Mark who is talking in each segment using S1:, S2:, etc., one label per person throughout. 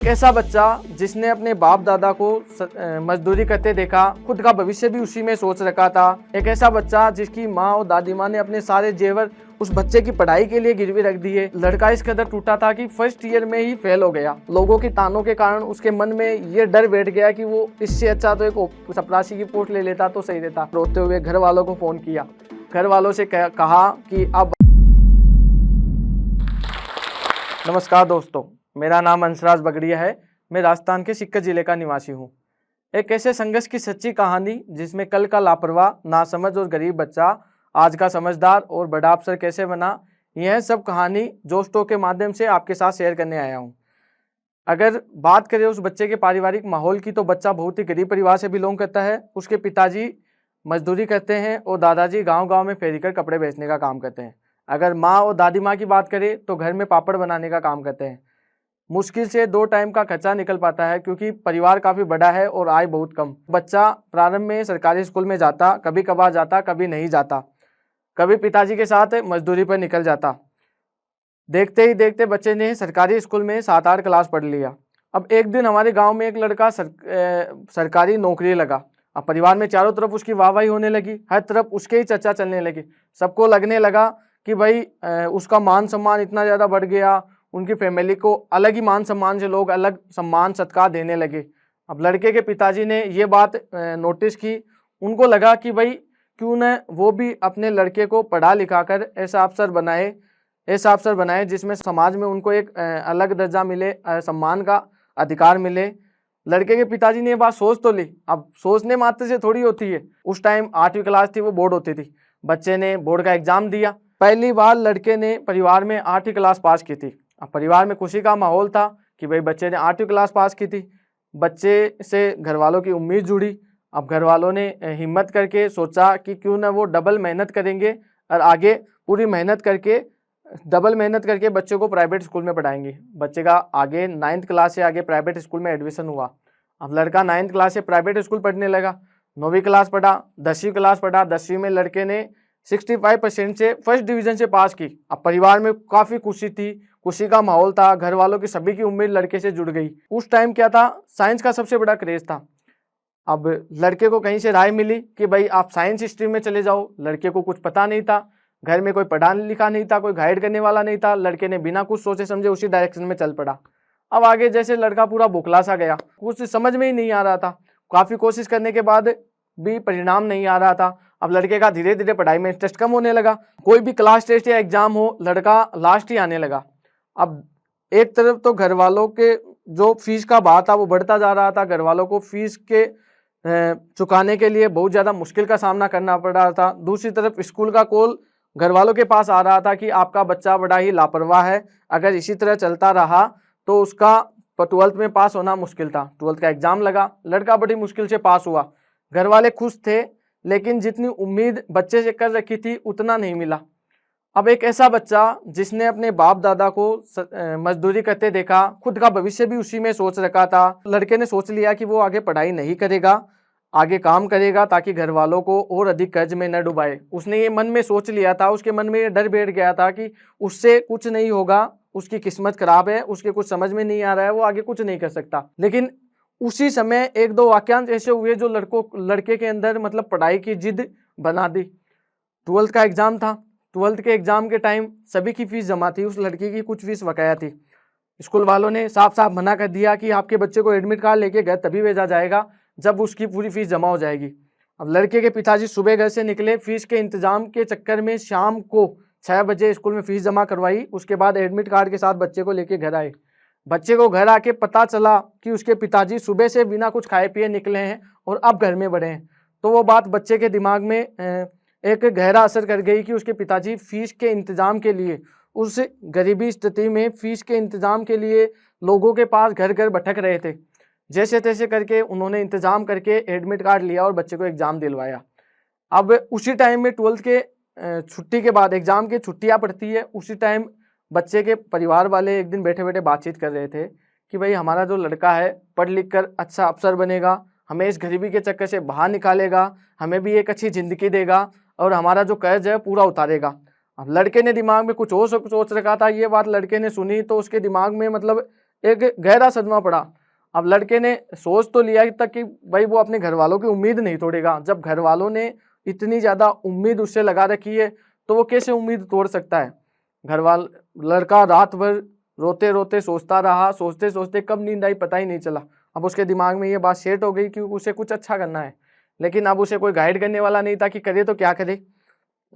S1: एक ऐसा बच्चा जिसने अपने बाप दादा को मजदूरी करते देखा, खुद का भविष्य भी उसी में सोच रखा था। एक ऐसा बच्चा जिसकी माँ और दादी माँ ने अपने सारे जेवर उस बच्चे की पढ़ाई के लिए गिरवी रख दिए। लड़का इस कदर टूटा था कि फर्स्ट ईयर में ही फेल हो गया। लोगों की तानों के कारण उसके मन में ये डर बैठ गया कि वो इससे अच्छा तो एक चपरासी की पोस्ट ले लेता तो सही रहता। रोते हुए घर वालों को फोन किया, घर वालों से कहा कि अब। नमस्कार दोस्तों, मेरा नाम अंशराज बगड़िया है। मैं राजस्थान के सिक्कर जिले का निवासी हूँ। एक ऐसे संघर्ष की सच्ची कहानी जिसमें कल का लापरवाह, नासमझ और गरीब बच्चा आज का समझदार और बड़ा अफसर कैसे बना, यह सब कहानी जोश के माध्यम से आपके साथ शेयर करने आया हूँ। अगर बात करें उस बच्चे के पारिवारिक माहौल की, तो बच्चा बहुत ही गरीब परिवार से बिलोंग करता है। उसके पिताजी मजदूरी करते हैं और दादाजी गाँव-गाँव में फेरी कर कपड़े बेचने का काम करते हैं। अगर माँ और दादी माँ की बात करें तो घर में पापड़ बनाने का काम करते हैं। मुश्किल से 2 टाइम का खर्चा निकल पाता है क्योंकि परिवार काफ़ी बड़ा है और आय बहुत कम। बच्चा प्रारंभ में सरकारी स्कूल में जाता, कभी कभार जाता, कभी नहीं जाता, कभी पिताजी के साथ मजदूरी पर निकल जाता। देखते ही देखते बच्चे ने सरकारी स्कूल में 7-8 क्लास पढ़ लिया। अब एक दिन हमारे गांव में एक लड़का सरकारी नौकरी लगा। अब परिवार में चारों तरफ उसकी वाहवाही होने लगी, हर तरफ उसके ही चर्चा चलने लगी। सबको लगने लगा कि भाई उसका मान सम्मान इतना ज़्यादा बढ़ गया, उनकी फैमिली को अलग ही मान सम्मान से लोग अलग सम्मान सत्कार देने लगे। अब लड़के के पिताजी ने ये बात नोटिस की। उनको लगा कि भाई क्यों न वो भी अपने लड़के को पढ़ा लिखा कर ऐसा अफसर बनाए जिसमें समाज में उनको एक अलग दर्जा मिले, सम्मान का अधिकार मिले। लड़के के पिताजी ने ये बात सोच तो ली। अब सोचने मात्र से थोड़ी होती है। उस टाइम 8वीं क्लास थी, वो बोर्ड होती थी। बच्चे ने बोर्ड का एग्जाम दिया। पहली बार लड़के ने परिवार में 8वीं क्लास पास की थी। अब परिवार में खुशी का माहौल था कि भाई बच्चे ने 8वीं क्लास पास की थी। बच्चे से घर वालों की उम्मीद जुड़ी। अब घर वालों ने हिम्मत करके सोचा कि क्यों ना वो डबल मेहनत करेंगे और आगे पूरी डबल मेहनत करके बच्चों को प्राइवेट स्कूल में पढ़ाएंगे। बच्चे का आगे 9th क्लास से आगे प्राइवेट स्कूल में एडमिशन हुआ। अब लड़का 9th क्लास से प्राइवेट स्कूल पढ़ने लगा। 9वीं क्लास पढ़ा, 10वीं क्लास पढ़ा। 10वीं में लड़के ने 65% से फर्स्ट डिवीजन से पास की। अब परिवार में काफ़ी खुशी थी, खुशी का माहौल था। घर वालों की सभी की उम्मीद लड़के से जुड़ गई। उस टाइम क्या था, साइंस का सबसे बड़ा क्रेज था। अब लड़के को कहीं से राय मिली कि भाई आप साइंस स्ट्रीम में चले जाओ। लड़के को कुछ पता नहीं था, घर में कोई पढ़ा लिखा नहीं था, कोई गाइड करने वाला नहीं था। लड़के ने बिना कुछ सोचे समझे उसी डायरेक्शन में चल पड़ा। अब आगे जैसे लड़का पूरा बौखला सा गया, कुछ समझ में ही नहीं आ रहा था। काफ़ी कोशिश करने के बाद भी परिणाम नहीं आ रहा था। अब लड़के का धीरे धीरे पढ़ाई में इंटरेस्ट कम होने लगा। कोई भी क्लास टेस्ट या एग्जाम हो, लड़का लास्ट ही आने लगा। अब एक तरफ तो घर वालों के जो फीस का भार था वो बढ़ता जा रहा था। घर वालों को फीस के चुकाने के लिए बहुत ज़्यादा मुश्किल का सामना करना पड़ रहा था। दूसरी तरफ स्कूल का कॉल घर वालों के पास आ रहा था कि आपका बच्चा बड़ा ही लापरवाह है, अगर इसी तरह चलता रहा तो उसका 12th में पास होना मुश्किल था। 12th का एग्ज़ाम लगा, लड़का बड़ी मुश्किल से पास हुआ। घर वाले खुश थे, लेकिन जितनी उम्मीद बच्चे से कर रखी थी उतना नहीं मिला। अब एक ऐसा बच्चा जिसने अपने बाप दादा को मजदूरी करते देखा, खुद का भविष्य भी उसी में सोच रखा था। लड़के ने सोच लिया कि वो आगे पढ़ाई नहीं करेगा, आगे काम करेगा ताकि घर वालों को और अधिक कर्ज में न डुबाए। उसने ये मन में सोच लिया था, उसके मन में ये डर बैठ गया था कि उससे कुछ नहीं होगा, उसकी किस्मत खराब है, उसके कुछ समझ में नहीं आ रहा है, वो आगे कुछ नहीं कर सकता। लेकिन उसी समय 1-2 वाक्यांश ऐसे हुए जो लड़के के अंदर मतलब पढ़ाई की जिद बना दी। 12th का एग्जाम था। 12th के एग्जाम के टाइम सभी की फीस जमा थी, उस लड़की की कुछ फीस बकाया थी। स्कूल वालों ने साफ साफ मना कर दिया कि आपके बच्चे को एडमिट कार्ड लेके घर तभी भेजा जाएगा जब उसकी पूरी फीस जमा हो जाएगी। अब लड़के के पिताजी सुबह घर से निकले, फीस के इंतजाम के चक्कर में शाम को 6 बजे स्कूल में फीस जमा करवाई। उसके बाद एडमिट कार्ड के साथ बच्चे को लेके घर आए। बच्चे को घर आके पता चला कि उसके पिताजी सुबह से बिना कुछ खाए पिए निकले हैं और अब घर में बढ़े हैं। तो वो बात बच्चे के दिमाग में एक गहरा असर कर गई कि उसके पिताजी फीस के इंतज़ाम के लिए, उस गरीबी स्थिति में फीस के इंतज़ाम के लिए लोगों के पास घर घर भटक रहे थे। जैसे तैसे करके उन्होंने इंतज़ाम करके एडमिट कार्ड लिया और बच्चे को एग्ज़ाम दिलवाया। अब उसी टाइम में 12th के छुट्टी के बाद एग्ज़ाम की छुट्टियाँ पड़ती है। उसी टाइम बच्चे के परिवार वाले एक दिन बैठे बैठे बातचीत कर रहे थे कि भाई हमारा जो लड़का है पढ़ लिख कर अच्छा अफसर बनेगा, हमें इस गरीबी के चक्कर से बाहर निकालेगा, हमें भी एक अच्छी ज़िंदगी देगा और हमारा जो कर्ज है पूरा उतारेगा। अब लड़के ने दिमाग में कुछ और सोच रखा था। ये बात लड़के ने सुनी तो उसके दिमाग में मतलब एक गहरा सदमा पड़ा। अब लड़के ने सोच तो लिया तक कि भाई वो अपने घर वालों की उम्मीद नहीं तोड़ेगा। जब घर वालों ने इतनी ज़्यादा उम्मीद उससे लगा रखी है तो वो कैसे उम्मीद तोड़ सकता है। लड़का रात भर रोते रोते सोचता रहा, सोचते सोचते कब नींद आई पता ही नहीं चला। अब उसके दिमाग में ये बात सेट हो गई कि उसे कुछ अच्छा करना है, लेकिन अब उसे कोई गाइड करने वाला नहीं था कि करे तो क्या करे।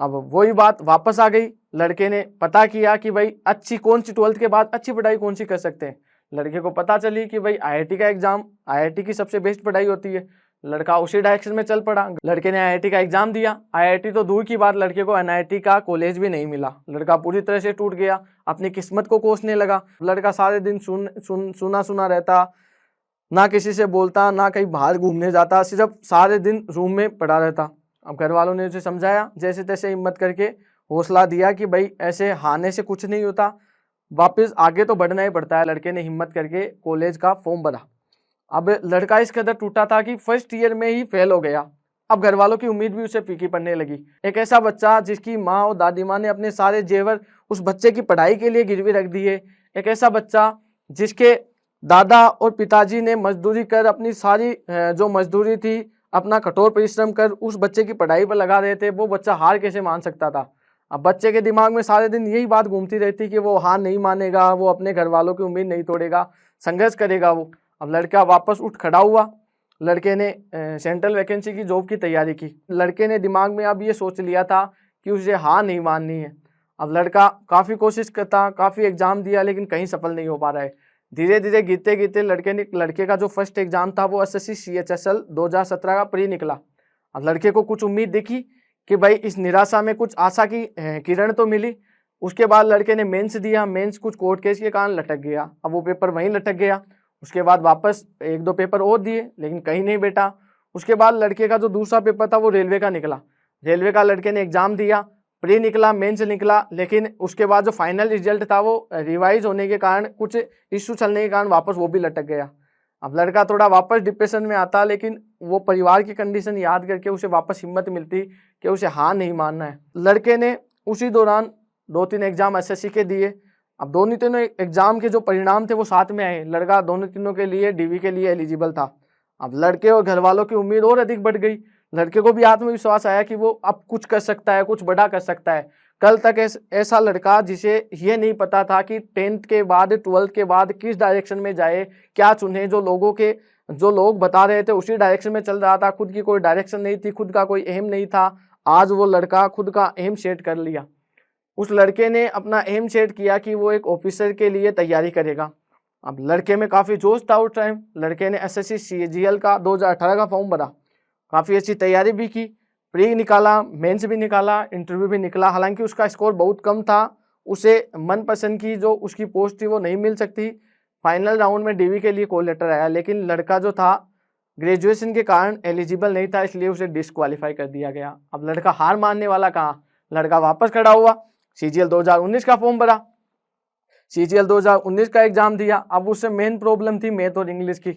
S1: अब वही बात वापस आ गई। लड़के ने पता किया कि भाई अच्छी कौन सी 12th के बाद अच्छी पढ़ाई कौन सी कर सकते हैं। लड़के को पता चली कि भाई IIT का एग्जाम, IIT की सबसे बेस्ट पढ़ाई होती है। लड़का उसी डायरेक्शन में चल पड़ा। लड़के ने IIT का एग्जाम दिया। IIT तो दूर की बात, लड़के को NIT का कॉलेज भी नहीं मिला। लड़का पूरी तरह से टूट गया, अपनी किस्मत को कोसने लगा। लड़का सारे दिन सुना सुना रहता, ना किसी से बोलता, ना कहीं बाहर घूमने जाता, सिर्फ सारे दिन रूम में पड़ा रहता। अब घर वालों ने उसे समझाया, जैसे तैसे हिम्मत करके हौसला दिया कि भाई ऐसे हारने से कुछ नहीं होता, वापस आगे तो बढ़ना ही पड़ता है। लड़के ने हिम्मत करके कॉलेज का फॉर्म भरा। अब लड़का इस कदर टूटा था कि फर्स्ट ईयर में ही फेल हो गया। अब घर वालों की उम्मीद भी उसे फीकी पड़ने लगी। एक ऐसा बच्चा जिसकी माँ और दादी माँ ने अपने सारे जेवर उस बच्चे की पढ़ाई के लिए गिरवी रख दिए। एक ऐसा बच्चा जिसके दादा और पिताजी ने मजदूरी कर अपनी सारी जो मजदूरी थी, अपना कठोर परिश्रम कर उस बच्चे की पढ़ाई पर लगा रहे थे, वो बच्चा हार कैसे मान सकता था। अब बच्चे के दिमाग में सारे दिन यही बात घूमती रहती कि वो हार नहीं मानेगा, वो अपने घर वालों की उम्मीद नहीं तोड़ेगा, संघर्ष करेगा वो। अब लड़का वापस उठ खड़ा हुआ। लड़के ने सेंट्रल वैकेंसी की जॉब की तैयारी की। लड़के ने दिमाग में अब ये सोच लिया था कि उसे हार नहीं माननी है। अब लड़का काफ़ी कोशिश करता, काफ़ी एग्जाम दिया, लेकिन कहीं सफल नहीं हो पा रहा है। धीरे धीरे गिरते गिरते लड़के का जो फर्स्ट एग्जाम था वो SSC CHSL 2017 का प्री निकला। अब लड़के को कुछ उम्मीद दिखी कि भाई इस निराशा में कुछ आशा की किरण तो मिली। उसके बाद लड़के ने मेंस दिया। मेंस कुछ कोर्ट केस के कारण लटक गया। अब वो पेपर वहीं लटक गया। उसके बाद वापस 1-2 पेपर और दिए, लेकिन कहीं नहीं बैठा। उसके बाद लड़के का जो दूसरा पेपर था वो रेलवे का निकला। रेलवे का लड़के ने एग्जाम दिया, प्री निकला, मेंस निकला, लेकिन उसके बाद जो फाइनल रिजल्ट था वो रिवाइज होने के कारण, कुछ इश्यू चलने के कारण वापस वो भी लटक गया। अब लड़का थोड़ा वापस डिप्रेशन में आता, लेकिन वो परिवार की कंडीशन याद करके उसे वापस हिम्मत मिलती कि उसे हार नहीं मानना है। लड़के ने उसी दौरान 2-3 एग्जाम SSC के दिए। अब दोनों तीनों एग्जाम के जो परिणाम थे वो साथ में आए। लड़का दोनों तीनों के लिए DV के लिए एलिजिबल था। अब लड़के और घर वालों की उम्मीद और अधिक बढ़ गई। लड़के को भी आत्मविश्वास आया कि वो अब कुछ कर सकता है, कुछ बड़ा कर सकता है। कल तक ऐसा लड़का जिसे ये नहीं पता था कि 10th के बाद 12th के बाद किस डायरेक्शन में जाए, क्या चुने, जो लोग बता रहे थे उसी डायरेक्शन में चल रहा था। खुद की कोई डायरेक्शन नहीं थी, खुद का कोई एम नहीं था। आज वो लड़का खुद का एम सेट कर लिया। उस लड़के ने अपना एम सेट किया कि वो एक ऑफिसर के लिए तैयारी करेगा। अब लड़के में काफ़ी जोश था उस टाइम। लड़के ने SSC CGL का 2018 का फॉर्म भरा, काफ़ी अच्छी तैयारी भी की, प्री निकाला, मेंस भी निकाला, इंटरव्यू भी निकला। हालांकि उसका स्कोर बहुत कम था, उसे मनपसंद की जो उसकी पोस्ट थी वो नहीं मिल सकती। फाइनल राउंड में DV के लिए कॉल लेटर आया, लेकिन लड़का जो था ग्रेजुएशन के कारण एलिजिबल नहीं था, इसलिए उसे डिस्क्वालीफाई कर दिया गया। अब लड़का हार मानने वाला कहाँ, लड़का वापस खड़ा हुआ, CGL 2019 का फॉर्म भरा, CGL 2019 का एग्जाम दिया। अब उससे मेन प्रॉब्लम थी मैथ और इंग्लिश की।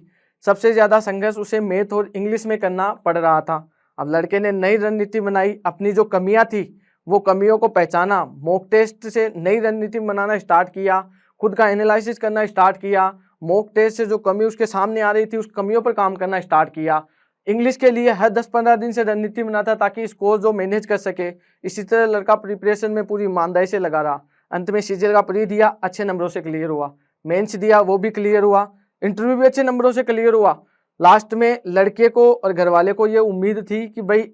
S1: सबसे ज़्यादा संघर्ष उसे मैथ और इंग्लिश में करना पड़ रहा था। अब लड़के ने नई रणनीति बनाई, अपनी जो कमियां थी वो कमियों को पहचाना, मॉक टेस्ट से नई रणनीति बनाना स्टार्ट किया, खुद का एनालिसिस करना स्टार्ट किया, मॉक टेस्ट से जो कमी उसके सामने आ रही थी उस कमियों पर काम करना स्टार्ट किया। इंग्लिश के लिए हर 10-15 दिन से रणनीति बनाता ताकि स्कोर जो मैनेज कर सके। इसी तरह लड़का प्रिपरेशन में पूरी ईमानदारी से लगा रहा। अंत में CGL का प्री दिया, अच्छे नंबरों से क्लियर हुआ, मेंस दिया, वो भी क्लियर हुआ, इंटरव्यू भी अच्छे नंबरों से क्लियर हुआ। लास्ट में लड़के को और घर वाले को ये उम्मीद थी कि भाई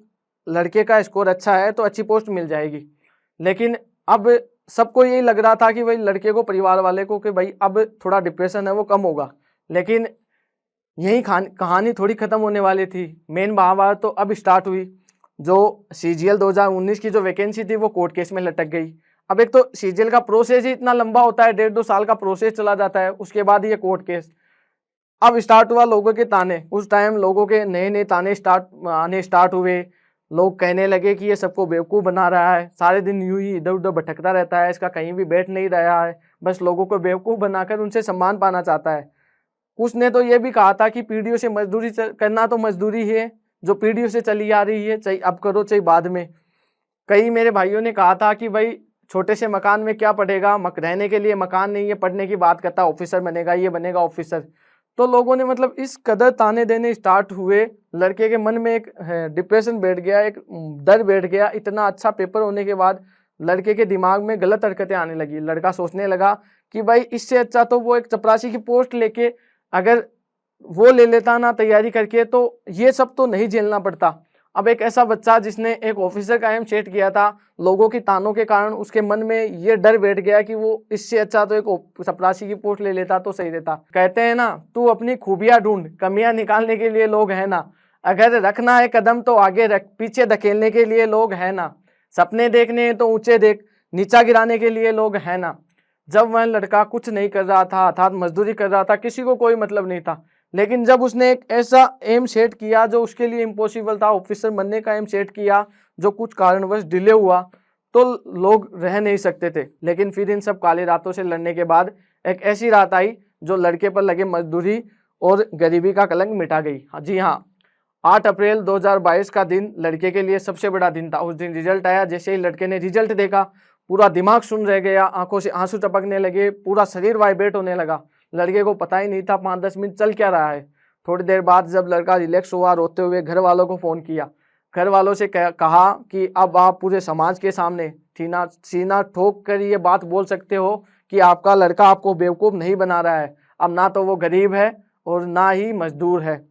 S1: लड़के का स्कोर अच्छा है तो अच्छी पोस्ट मिल जाएगी। लेकिन अब सबको यही लग रहा था कि भाई लड़के को, परिवार वाले को, कि भाई अब थोड़ा डिप्रेशन है वो कम होगा। लेकिन यही कहानी थोड़ी ख़त्म होने वाली थी। मेन महाभारत तो अब स्टार्ट हुई। जो CGL 2019 की जो वैकेंसी थी वो कोर्ट केस में लटक गई। अब एक तो CGL का प्रोसेस ही इतना लंबा होता है, 1.5-2 साल का प्रोसेस चला जाता है, उसके बाद ये कोर्ट केस। अब स्टार्ट हुआ लोगों के ताने। उस टाइम लोगों के नए नए ताने आने स्टार्ट हुए। लोग कहने लगे कि ये सबको बेवकूफ़ बना रहा है, सारे दिन यूं ही इधर उधर भटकता रहता है, इसका कहीं भी बैठ नहीं रहा है, बस लोगों को बेवकूफ़ बनाकर उनसे सम्मान पाना चाहता है। कुछ ने तो ये भी कहा था कि पीढ़ियों से मजदूरी करना तो मजदूरी है जो पीढ़ियों से चली आ रही है, चाहे अब करो चाहे बाद में। कई मेरे भाइयों ने कहा था कि भाई छोटे से मकान में क्या पढ़ेगा, रहने के लिए मकान नहीं है, पढ़ने की बात करता, ऑफिसर बनेगा, ये बनेगा ऑफिसर। तो लोगों ने मतलब इस कदर ताने देने स्टार्ट हुए, लड़के के मन में एक डिप्रेशन बैठ गया, एक डर बैठ गया। इतना अच्छा पेपर होने के बाद लड़के के दिमाग में गलत हरकतें आने लगी। लड़का सोचने लगा कि भाई इससे अच्छा तो वो एक चपरासी की पोस्ट लेके अगर वो ले लेता ना तैयारी करके, तो ये सब तो नहीं झेलना पड़ता। अब एक ऐसा बच्चा जिसने एक ऑफिसर का एम सेट किया था, लोगों की तानों के कारण उसके मन में ये डर बैठ गया कि वो इससे अच्छा तो एक चपरासी की पोस्ट ले लेता तो सही रहता। कहते हैं ना, तू अपनी खूबियां ढूंढ, कमियां निकालने के लिए लोग हैं ना। अगर रखना है कदम तो आगे रख, पीछे धकेलने के लिए लोग हैं ना। सपने देखने हैं तो ऊंचे देख, नीचा गिराने के लिए लोग हैं ना। जब वह लड़का कुछ नहीं कर रहा था, अर्थात मजदूरी कर रहा था, किसी को कोई मतलब नहीं था, लेकिन जब उसने एक ऐसा एम सेट किया जो उसके लिए इम्पॉसिबल था, ऑफिसर बनने का एम सेट किया जो कुछ कारणवश डिले हुआ, तो लोग रह नहीं सकते थे। लेकिन फिर इन सब काली रातों से लड़ने के बाद एक ऐसी रात आई जो लड़के पर लगे मजदूरी और गरीबी का कलंक मिटा गई। जी हाँ, 8 अप्रैल 2022 का दिन लड़के के लिए सबसे बड़ा दिन था। उस दिन रिजल्ट आया। जैसे ही लड़के ने रिजल्ट देखा, पूरा दिमाग सुन्न रह गया, आंखों से आंसू टपकने लगे, पूरा शरीर वाइब्रेट होने लगा। लड़के को पता ही नहीं था 5-10 मिनट चल क्या रहा है। थोड़ी देर बाद जब लड़का रिलैक्स हुआ, रोते हुए घर वालों को फ़ोन किया। घर वालों से कहा कि अब आप पूरे समाज के सामने सीना ठोक कर ये बात बोल सकते हो कि आपका लड़का आपको बेवकूफ़ नहीं बना रहा है। अब ना तो वो गरीब है और ना ही मजदूर है,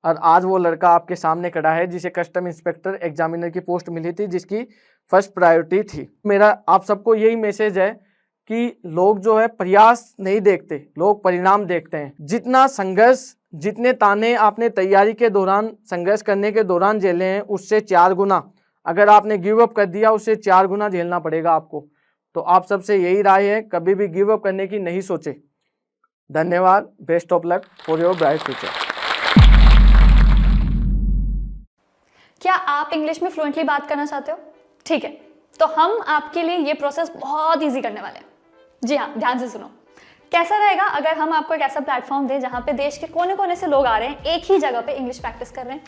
S1: और आज वो लड़का आपके सामने खड़ा है जिसे कस्टम इंस्पेक्टर एग्जामिनर की पोस्ट मिली थी, जिसकी फर्स्ट प्रायोरिटी थी। मेरा आप सबको यही मैसेज है कि लोग जो है प्रयास नहीं देखते, लोग परिणाम देखते हैं। जितना संघर्ष, जितने ताने आपने तैयारी के दौरान, संघर्ष करने के दौरान झेले हैं, उससे 4 गुना अगर आपने गिव अप कर दिया, उससे 4 गुना झेलना पड़ेगा आपको। तो आप सबसे यही राय है, कभी भी गिव अप करने की नहीं सोचे। धन्यवाद। Best of luck for your bright future.
S2: क्या आप इंग्लिश में फ्लुएंटली बात करना चाहते हो? ठीक है, तो हम आपके लिए ये प्रोसेस बहुत इजी करने वाले हैं। जी हाँ, ध्यान से सुनो। कैसा रहेगा अगर हम आपको एक ऐसा प्लेटफॉर्म दें जहाँ पे देश के कोने कोने से लोग आ रहे हैं, एक ही जगह पे इंग्लिश प्रैक्टिस कर रहे हैं।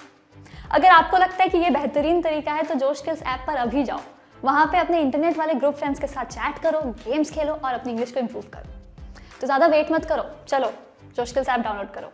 S2: अगर आपको लगता है कि ये बेहतरीन तरीका है तो जोश स्किल्स ऐप पर अभी जाओ, वहाँ पे अपने इंटरनेट वाले ग्रुप फ्रेंड्स के साथ चैट करो, गेम्स खेलो और अपनी इंग्लिश को इम्प्रूव करो। तो ज़्यादा वेट मत करो, चलो जोश स्किल्स ऐप डाउनलोड करो।